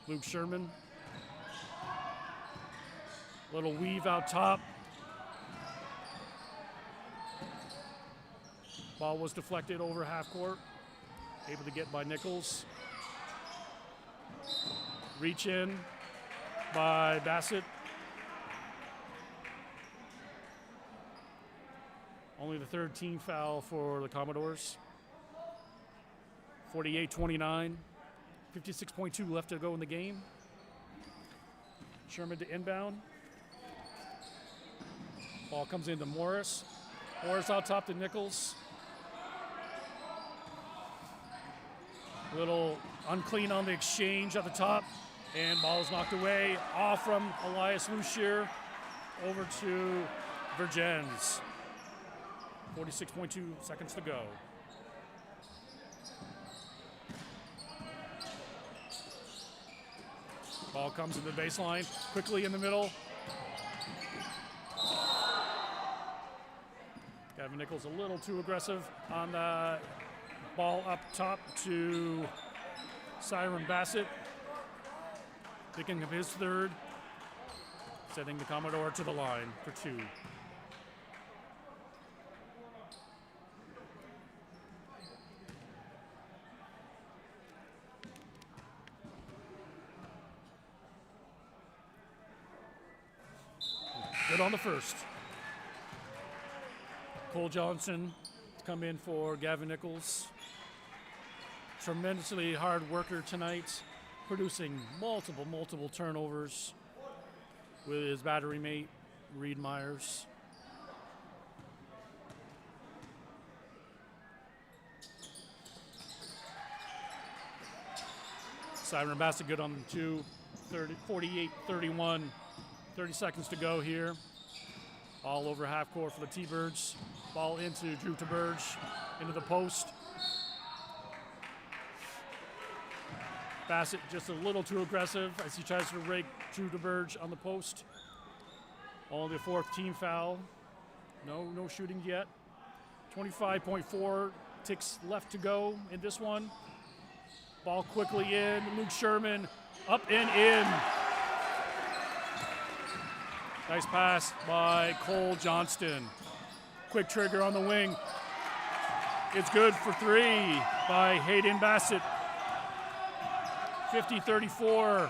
Luke Sherman. Little weave out top. Ball was deflected over half court. Able to get by Nichols. Reach in by Bassett. Only the third team foul for the Commodores. 48-29. 56.2 left to go in the game. Sherman to inbound. Ball comes into Morris. Morris out top to Nichols. A little unclean on the exchange at the top. And ball is knocked away. Off from Elias Lucier over to Vergennes. 46.2 seconds to go. Ball comes in the baseline, quickly in the middle. Gavin Nichols a little too aggressive on the ball up top to Siren Bassett. Picking up his third, sending the Commodore to the line for two. Good on the first. Cole Johnson to come in for Gavin Nichols. Tremendously hard worker tonight, producing multiple turnovers. with his battery mate, Reed Myers. Simon Bassett good on 2, 48-31, 30 seconds to go here. All over half court for the T-Birds. Ball into Drew DeBurge, into the post. Bassett just a little too aggressive as he tries to rake Drew DeBurge on the post. Only the 4th team foul. No shooting yet. 25.4 ticks left to go in this one. Ball quickly in. Luke Sherman up and in. Nice pass by Cole Johnston. Quick trigger on the wing. It's good for 3 by Hayden Bassett. 50-34.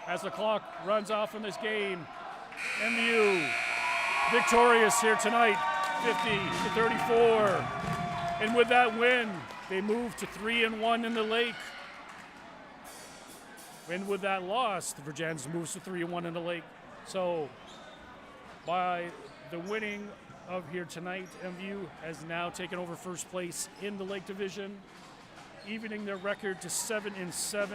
As the clock runs off in this game, MVU victorious here tonight, 50-34. And with that win, they move to 3-1 in the Lake. And with that loss, the Vergennes moves to 3-1 in the Lake. So by the winning of here tonight, MVU has now taken over first place in the Lake Division, evening their record to 7-7.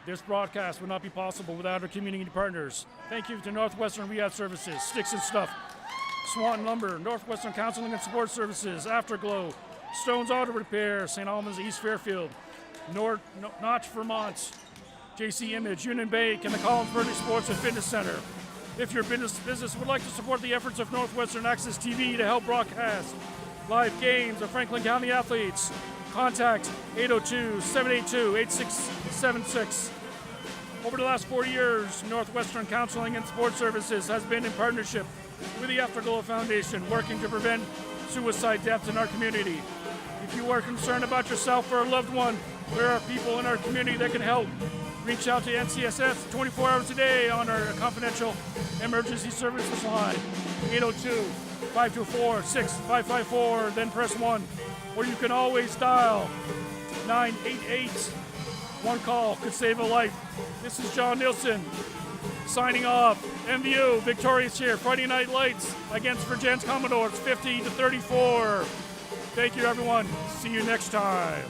This broadcast would not be possible without our community partners. Thank you to Northwestern Rehab Services, Sticks and Stuff, Swanton Lumber, Northwestern Counseling and Support Services, Afterglow, Stone's Auto Repair, St. Albans, East Fairfield, Notch, Vermont, JC Image, Union Bank, and the Collinsburg Sports and Fitness Center. If your business would like to support the efforts of Northwestern Access TV to help broadcast live games of Franklin County athletes, contact 802-782-8676. Over the last 4 years, Northwestern Counseling and Support Services has been in partnership with the Afterglow Foundation, working to prevent suicide deaths in our community. If you are concerned about yourself or a loved one, there are people in our community that can help. Reach out to NCSS 24 hours a day on our confidential emergency services line, 802-524-6554, then press 1. Or you can always dial 988. One call could save a life. This is John Nielsen signing off. MVU victorious here. Friday Night Lights against Vergennes Commodores, 50-34. Thank you, everyone. See you next time.